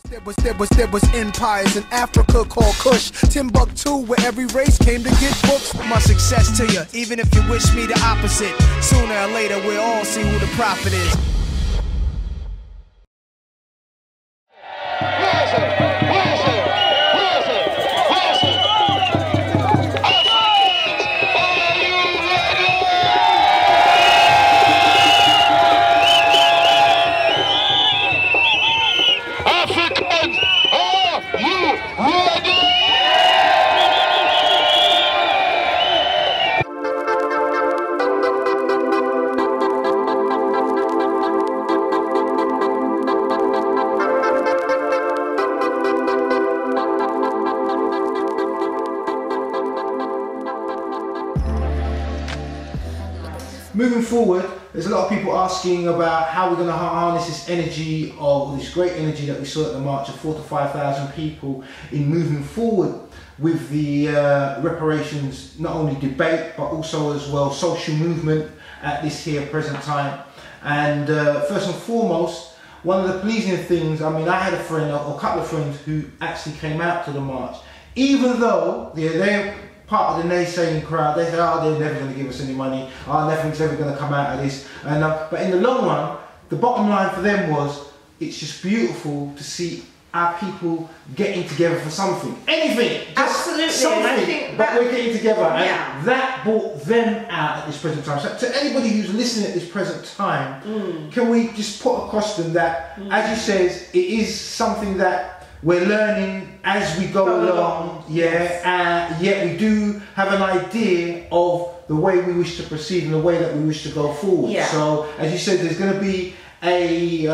There was empires in Africa called Kush, Timbuktu, where every race came to get books. My success to you, even if you wish me the opposite. Sooner or later, we'll all see who the prophet is. Moving forward, there's a lot of people asking about how we're going to harness this energy, or this great energy that we saw at the march of 4,000 to 5,000 people, in moving forward with the reparations, not only debate but also as well social movement at this here present time. And first and foremost, one of the pleasing things, I mean, I had a friend or a couple of friends who actually came out to the march, even though they're part of the naysaying crowd. They say, oh, they're never going to give us any money, oh, nothing's ever going to come out of this. And but in the long run, the bottom line for them was, it's just beautiful to see our people getting together for something, anything, just absolutely, something, and I think but we're getting together, yeah, and that brought them out at this present time. So to anybody who's listening at this present time, can we just put across them that, as you says, it is something that we're learning as we go along, yeah, yet we do have an idea of the way we wish to proceed and the way that we wish to go forward. Yeah. So, as you said, there's going to be a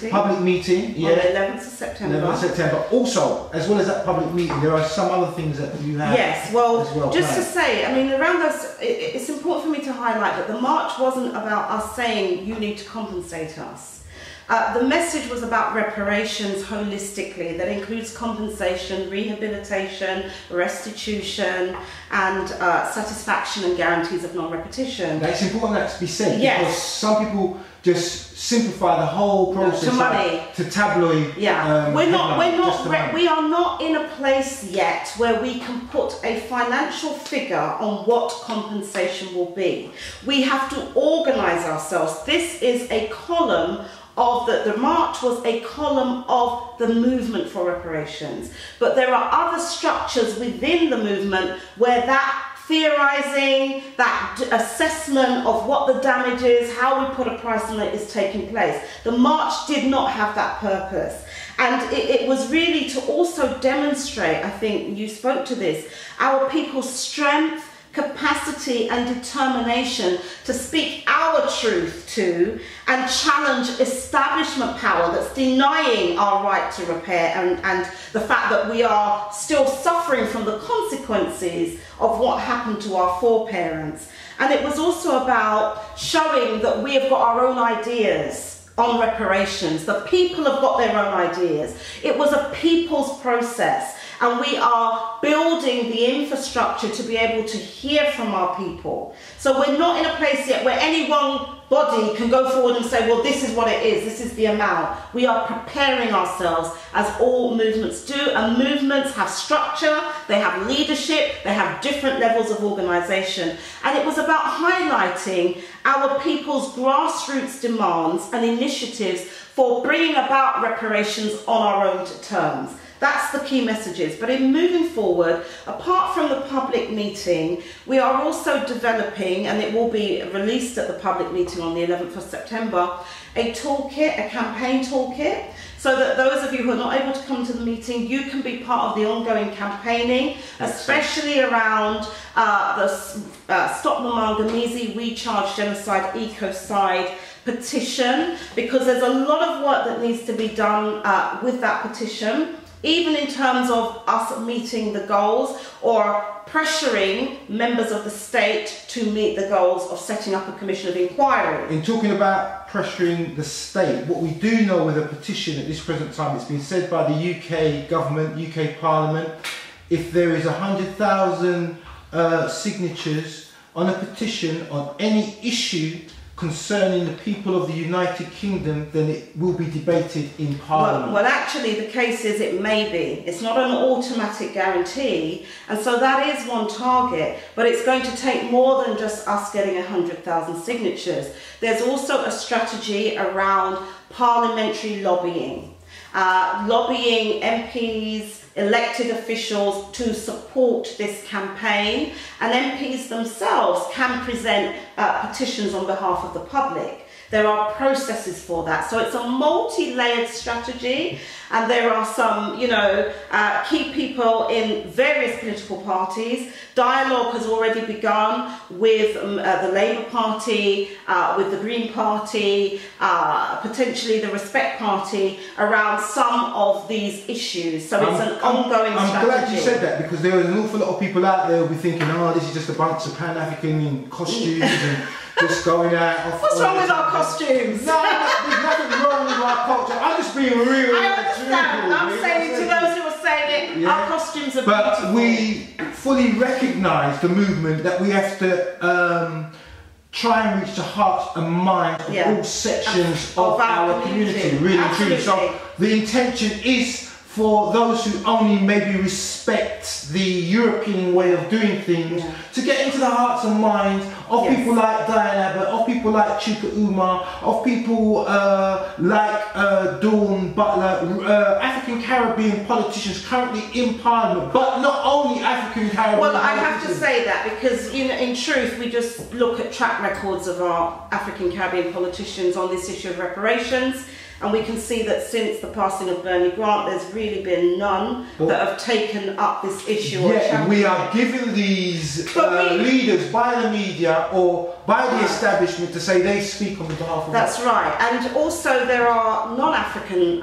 public meeting, yeah, on the 11th of September. 11th of September. Also, as well as that public meeting, there are some other things that you have. Yes, well, as well just to say, I mean, around us, it's important for me to highlight that the march wasn't about us saying you need to compensate us. The message was about reparations holistically, that includes compensation, rehabilitation, restitution, and satisfaction and guarantees of non-repetition. It's important that to be said, because some people just simplify the whole process to money, to tabloid. Yeah, we are not in a place yet where we can put a financial figure on what compensation will be. We have to organise ourselves. This is a column of the march was a column of the movement for reparations, but there are other structures within the movement where that theorising, that assessment of what the damage is, how we put a price on it is taking place. The march did not have that purpose, and it was really to also demonstrate, I think you spoke to this, our people's strength, capacity and determination to speak our truth to and challenge establishment power that's denying our right to repair, and the fact that we are still suffering from the consequences of what happened to our foreparents. And it was also about showing that we have got our own ideas on reparations. The people have got their own ideas. It was a people's process. And we are building the infrastructure to be able to hear from our people. So we're not in a place yet where any one body can go forward and say, well, this is what it is, this is the amount. We are preparing ourselves, as all movements do, and movements have structure, they have leadership, they have different levels of organisation. And it was about highlighting our people's grassroots demands and initiatives for bringing about reparations on our own terms. That's the key messages. But in moving forward, apart from the public meeting, we are also developing, and it will be released at the public meeting on the 11th of September, a toolkit, a campaign toolkit, so that those of you who are not able to come to the meeting, you can be part of the ongoing campaigning, especially around the Stop the Maangamizi, We Charge Genocide, Ecocide petition, because there's a lot of work that needs to be done with that petition, even in terms of us meeting the goals or pressuring members of the state to meet the goals of setting up a commission of inquiry. In talking about pressuring the state, what we do know with a petition at this present time, it's been said by the UK government, UK Parliament, if there is 100,000 signatures on a petition on any issue concerning the people of the United Kingdom, then it will be debated in Parliament. Well, actually, the case is it may be. It's not an automatic guarantee, and so that is one target, but it's going to take more than just us getting 100,000 signatures. There's also a strategy around parliamentary lobbying, lobbying MPs, elected officials to support this campaign, and MPs themselves can present petitions on behalf of the public. There are processes for that. So it's a multi-layered strategy, and there are some, you know, key people in various political parties. Dialogue has already begun with the Labour Party, with the Green Party, potentially the Respect Party, around some of these issues. So it's an ongoing strategy. I'm glad you said that, because there are an awful lot of people out there who will be thinking, oh, this is just a bunch of Pan-African in costumes and just going out. What's wrong with our costumes? No, there's nothing wrong with our culture. I'm just being real. I understand. I'm saying to those who are saying it, our costumes are beautiful. But we fully recognise the movement that we have to try and reach the hearts and minds of all sections of our community. Really and truly. So the intention is for those who only maybe respect the European way of doing things to get into the hearts and minds of people like Diane Abbott, of people like Chuka Umar, of people like Dawn Butler, African Caribbean politicians currently in Parliament, but not only African Caribbean Well, I have to say that because in truth we just look at track records of our African Caribbean politicians on this issue of reparations, and we can see that since the passing of Bernie Grant, there's really been none that have taken up this issue. Yeah, we are given these leaders by the media or by the establishment to say they speak on behalf of That's right. And also there are non-African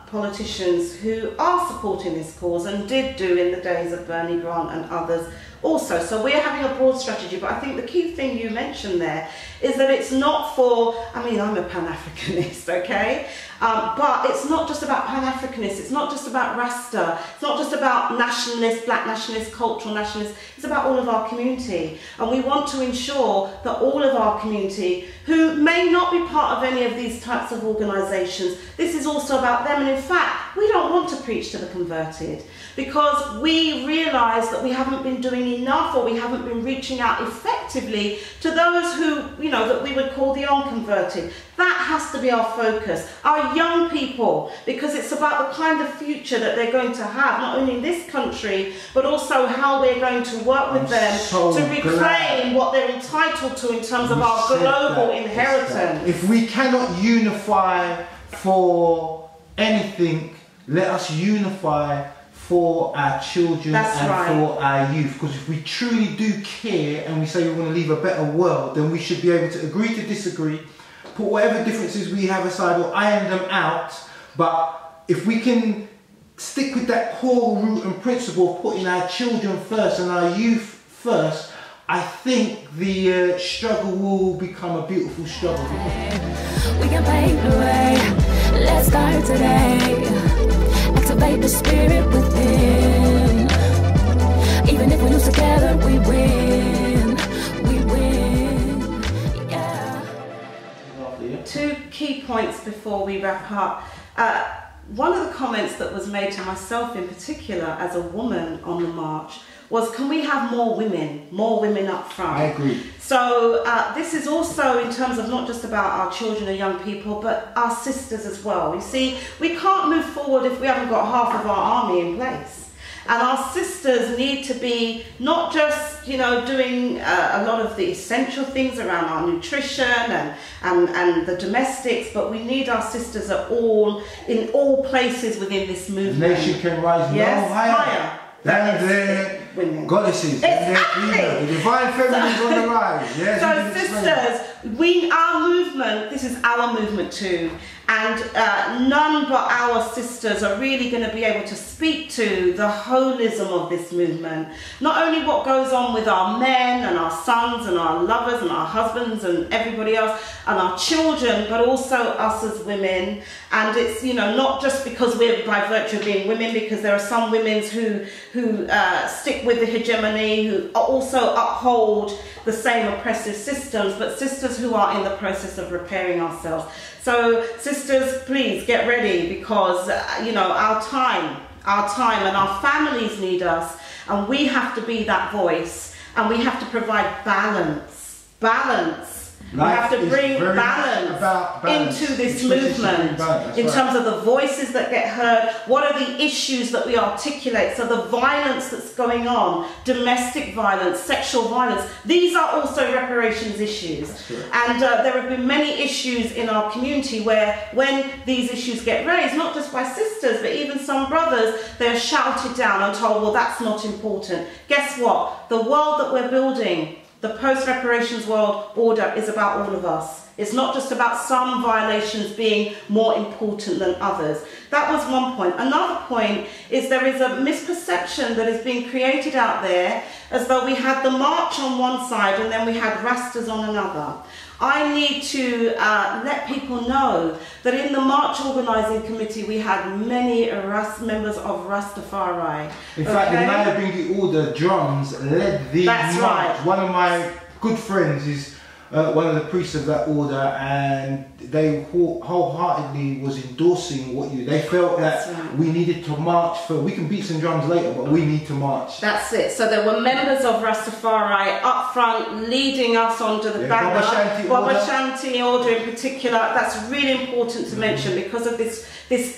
politicians who are supporting this cause and did do in the days of Bernie Grant and others also. So we're having a broad strategy, but I think the key thing you mentioned there is that it's not for, I mean, I'm a Pan-Africanist, okay? But it's not just about Pan-Africanists, it's not just about Rasta, it's not just about nationalists, black nationalists, cultural nationalists, it's about all of our community. And we want to ensure that all of our community, who may not be part of any of these types of organisations, this is also about them. And in fact, we don't want to preach to the converted, because we realise that we haven't been doing enough, or we haven't been reaching out effectively to those who, you know, that we would call the unconverted. That has to be our focus. Our young people, because it's about the kind of future that they're going to have, not only in this country, but also how we're going to work with them to reclaim what they're entitled to in terms of our global inheritance. If we cannot unify for anything, let us unify for our children for our youth. Because if we truly do care and we say we want to leave a better world, then we should be able to agree to disagree, put whatever differences we have aside or iron them out. But if we can stick with that core root and principle of putting our children first and our youth first, I think the struggle will become a beautiful struggle. We can pave the way. Let's start today. Activate the spirit within. Even if we lose together, we win. We win. Yeah. Two key points before we wrap up. One of the comments that was made to myself in particular as a woman on the march was, can we have more women up front? I agree. So this is also in terms of not just about our children and young people, but our sisters as well. You see, we can't move forward if we haven't got half of our army in place. And our sisters need to be not just, you know, doing a lot of the essential things around our nutrition and the domestics, but we need our sisters in all places within this movement. The nation can rise no higher than their goddesses, the divine feminines on the rise. Yes, so sisters, our movement, this is our movement too, and none but our sisters are really going to be able to speak to the holism of this movement. Not only what goes on with our men and our sons and our lovers and our husbands and everybody else and our children, but also us as women. And it's, you know, not just because we're by virtue of being women, because there are some women who stick with the hegemony, who also uphold the same oppressive systems, but sisters who are in the process of repairing ourselves. So sisters, please get ready, because you know, our time and our families need us, and we have to be that voice, and we have to provide balance. We have to bring balance into this movement in terms of the voices that get heard. What are the issues that we articulate? So the violence that's going on, domestic violence, sexual violence, these are also reparations issues. And there have been many issues in our community where when these issues get raised, not just by sisters, but even some brothers, they're shouted down and told, well, that's not important. Guess what? The world that we're building, the post-reparations world order, is about all of us. It's not just about some violations being more important than others. That was one point. Another point is there is a misperception that is being created out there as though we had the march on one side and then we had Rastas on another. I need to let people know that in the March Organising Committee we had many members of Rastafari. In fact, the Nayabingi Order drums led the march. Right. One of my good friends is one of the priests of that order, and they wholeheartedly was endorsing what you. They felt that we needed to march for. We can beat some drums later, but we need to march. That's it. So there were members of Rastafari up front, leading us onto the banner. Baba Shanti order in particular. That's really important to mention because of this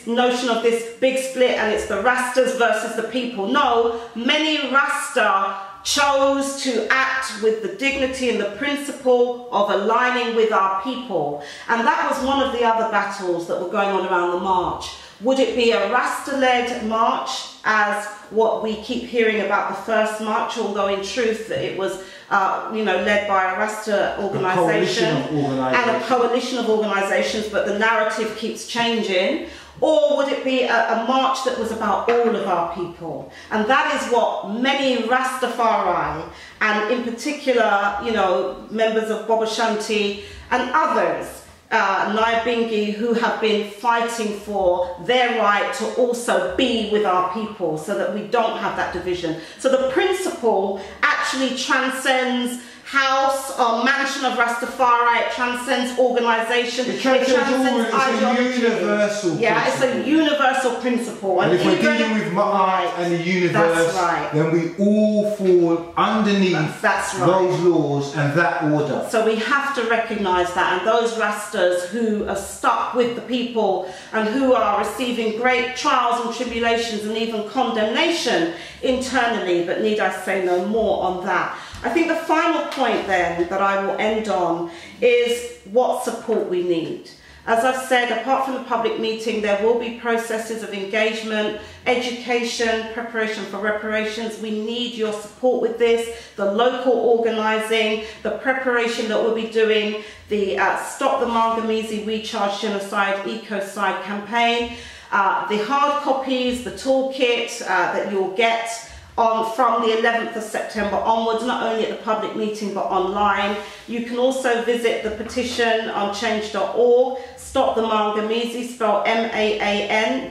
notion of this big split, and it's the Rastas versus the people. No, many Rasta chose to act with the dignity and the principle of aligning with our people. And that was one of the other battles that were going on around the march. Would it be a Rasta-led march, as what we keep hearing about the first march, although in truth it was led by a Rasta organisation and a coalition of organisations, but the narrative keeps changing? Or would it be a march that was about all of our people? And that is what many Rastafari, and in particular, you know, members of Baba Shanti and others, Nayabingi, who have been fighting for their right to also be with our people so that we don't have that division. So the principle actually transcends house or mansion of Rastafari, it transcends organisation, it transcends ideology. It's a universal principle. It's a universal principle. And if we're dealing with Ma'at and the universe, then we all fall underneath those laws and that order. So we have to recognise that, and those Rastas who are stuck with the people and who are receiving great trials and tribulations and even condemnation internally, but need I say no more on that. I think the final point then that I will end on is what support we need. As I've said, apart from the public meeting, there will be processes of engagement, education, preparation for reparations. We need your support with this, the local organising, the preparation that we'll be doing, the Stop the Maangamizi, We Charge Genocide, Ecocide campaign, the hard copies, the toolkit that you'll get from the 11th of September onwards, not only at the public meeting but online. You can also visit the petition on change.org, Stop the Maangamizi, spelled M-A-A-N-G-A-M-I-Z-I,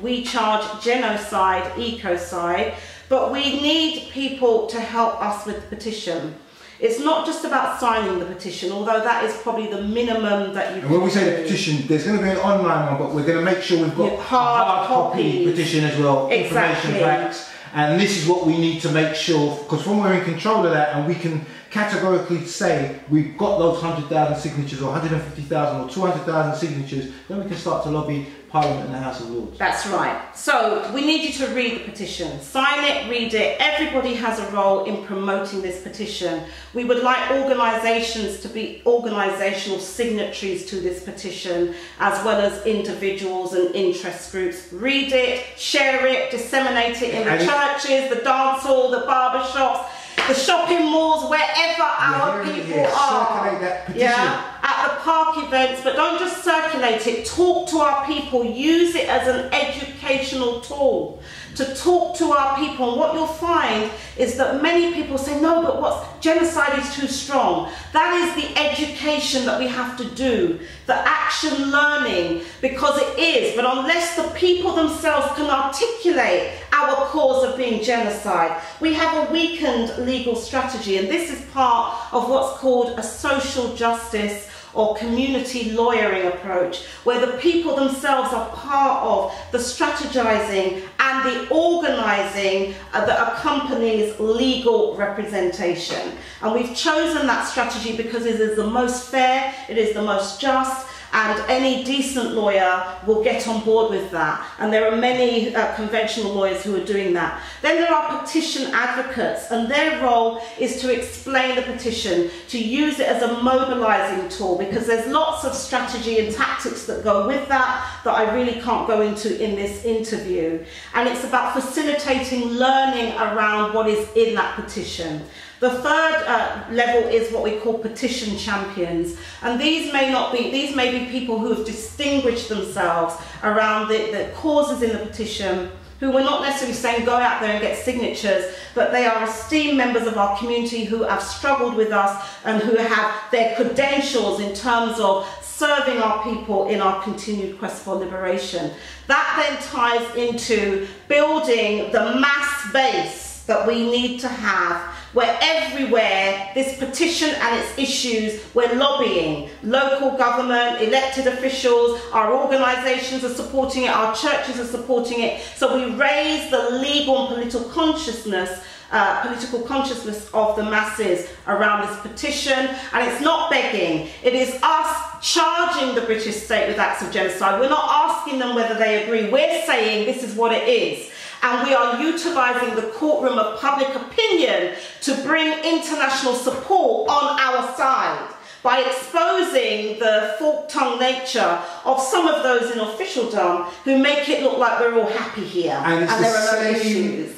We Charge Genocide, Ecocide. But we need people to help us with the petition. It's not just about signing the petition, although that is probably the minimum that you can do. And when we say the petition, there's going to be an online one, but we're going to make sure we've got a hard copy petition as well, information facts. And this is what we need to make sure, because when we're in control of that and we can categorically say we've got those 100,000 signatures or 150,000 or 200,000 signatures, then we can start to lobby Parliament and the House of Lords. That's right. So we need you to read the petition. Sign it, read it. Everybody has a role in promoting this petition. We would like organisations to be organisational signatories to this petition, as well as individuals and interest groups. Read it, share it, disseminate it in the churches, the dance hall, the barber shops, the shopping malls, wherever our people are. Circulate that petition. At at the park events, but don't just circulate it. Talk to our people. Use it as an educational tool to talk to our people. And what you'll find is that many people say, no, but genocide is too strong. That is the education that we have to do, the action learning, because it is. But unless the people themselves can articulate our cause of being genocide, we have a weakened legal strategy. And this is part of what's called a social justice or community lawyering approach, where the people themselves are part of the strategizing and the organizing that accompanies legal representation. And we've chosen that strategy because it is the most fair, it is the most just, and any decent lawyer will get on board with that. And there are many conventional lawyers who are doing that. Then there are petition advocates, and their role is to explain the petition, to use it as a mobilizing tool, because there's lots of strategy and tactics that go with that I really can't go into in this interview. And it's about facilitating learning around what is in that petition. The third level is what we call petition champions, and these may be people who have distinguished themselves around the causes in the petition, who we're not necessarily saying go out there and get signatures, but they are esteemed members of our community who have struggled with us and who have their credentials in terms of serving our people in our continued quest for liberation. That then ties into building the mass base that we need to have, where everywhere this petition and its issues, we're lobbying. Local government, elected officials, our organisations are supporting it, our churches are supporting it. So we raise the legal and political consciousness of the masses around this petition. And it's not begging, it is us charging the British state with acts of genocide. We're not asking them whether they agree, we're saying this is what it is. And we are utilising the courtroom of public opinion to bring international support on our side by exposing the fork-tongued nature of some of those in officialdom who make it look like we're all happy here. And it's there are the no same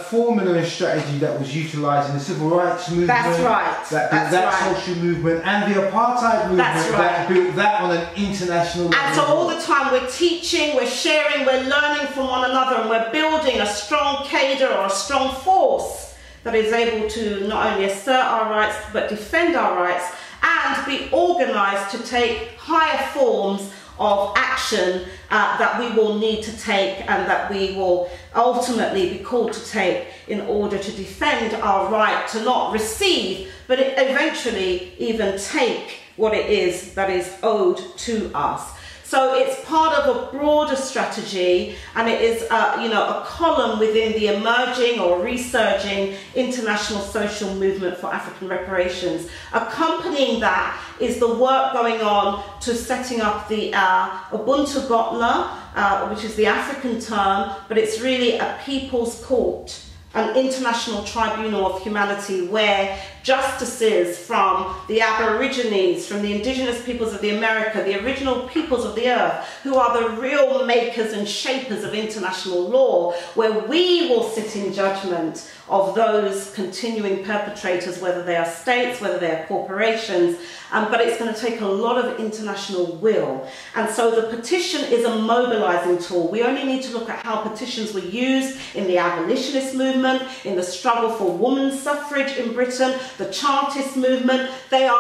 formula and strategy that was utilised in the civil rights movement. That's right. That social movement and the apartheid movement that built that on an international level. And so all the time we're teaching, we're sharing, we're learning from one another, and we're building a strong cadre or a strong force that is able to not only assert our rights but defend our rights and be organised to take higher forms of action that we will need to take and that we will ultimately be called to take in order to defend our right to not receive, but eventually even take what it is that is owed to us. So it's part of a broader strategy, and it is a column within the emerging or resurging international social movement for African reparations. Accompanying that is the work going on to setting up the Ubuntu Gotla, which is the African term, but it's really a people's court, an international tribunal of humanity where justices from the Aborigines, from the indigenous peoples of the America, the original peoples of the earth, who are the real makers and shapers of international law, where we will sit in judgment of those continuing perpetrators, whether they are states, whether they are corporations, but it's going to take a lot of international will. And so the petition is a mobilizing tool. We only need to look at how petitions were used in the abolitionist movement, in the struggle for women's suffrage in Britain, the Chartist movement. They're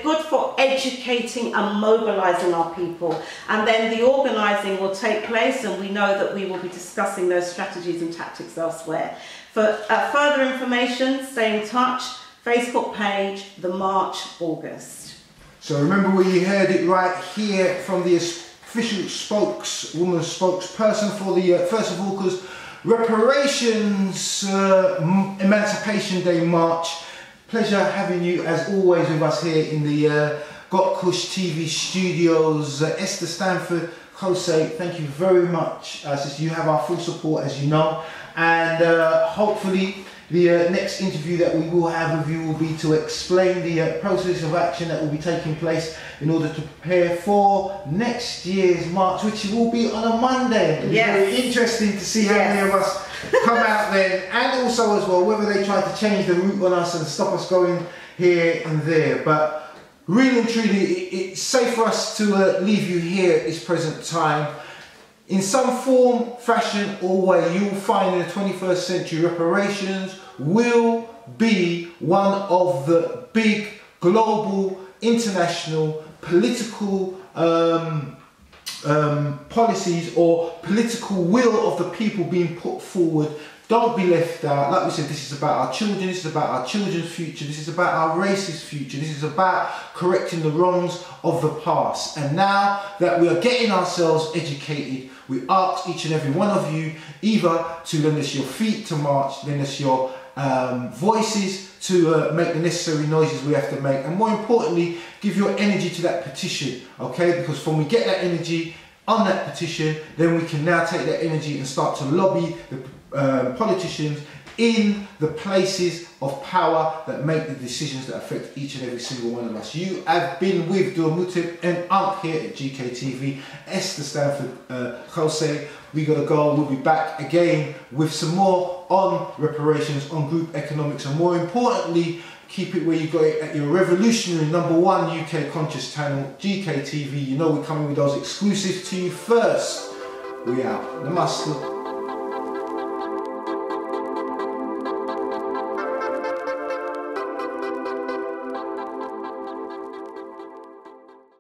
good for educating and mobilizing our people. And then the organizing will take place, and we know that we will be discussing those strategies and tactics elsewhere. For further information, stay in touch. Facebook page, the March August. So remember, we heard it right here from the official spokesperson for the First of August Reparations Emancipation Day March. Pleasure having you as always with us here in the gotkushTV studios. Esther Stanford, Jose, thank you very much. You have our full support, as you know, and hopefully the next interview that we will have with you will be to explain the process of action that will be taking place in order to prepare for next year's March, which will be on a Monday. It'll be very interesting to see how many of us come out then, and also as well whether they try to change the route on us and stop us going here and there. But really and truly, it's safe for us to leave you here at this present time. In some form, fashion or way, you will find in the 21st century reparations will be one of the big global, international, political policies or political will of the people being put forward. Don't be left out. Like we said, this is about our children, this is about our children's future, this is about our race's future, this is about correcting the wrongs of the past. And now that we are getting ourselves educated, we ask each and every one of you either to lend us your feet to march, lend us your voices to make the necessary noises we have to make, and more importantly, give your energy to that petition, okay? Because when we get that energy on that petition, then we can now take that energy and start to lobby the politicians in the places of power that make the decisions that affect each and every single one of us. You have been with Duamutip and Unk here at gotkushTV, Esther Stanford, Jose. We gotta go. We'll be back again with some more on reparations, on group economics, and more importantly, keep it where you got it at your revolutionary #1 UK conscious channel, gotkushTV. You know we're coming with those exclusives to you first. We out. Namaste.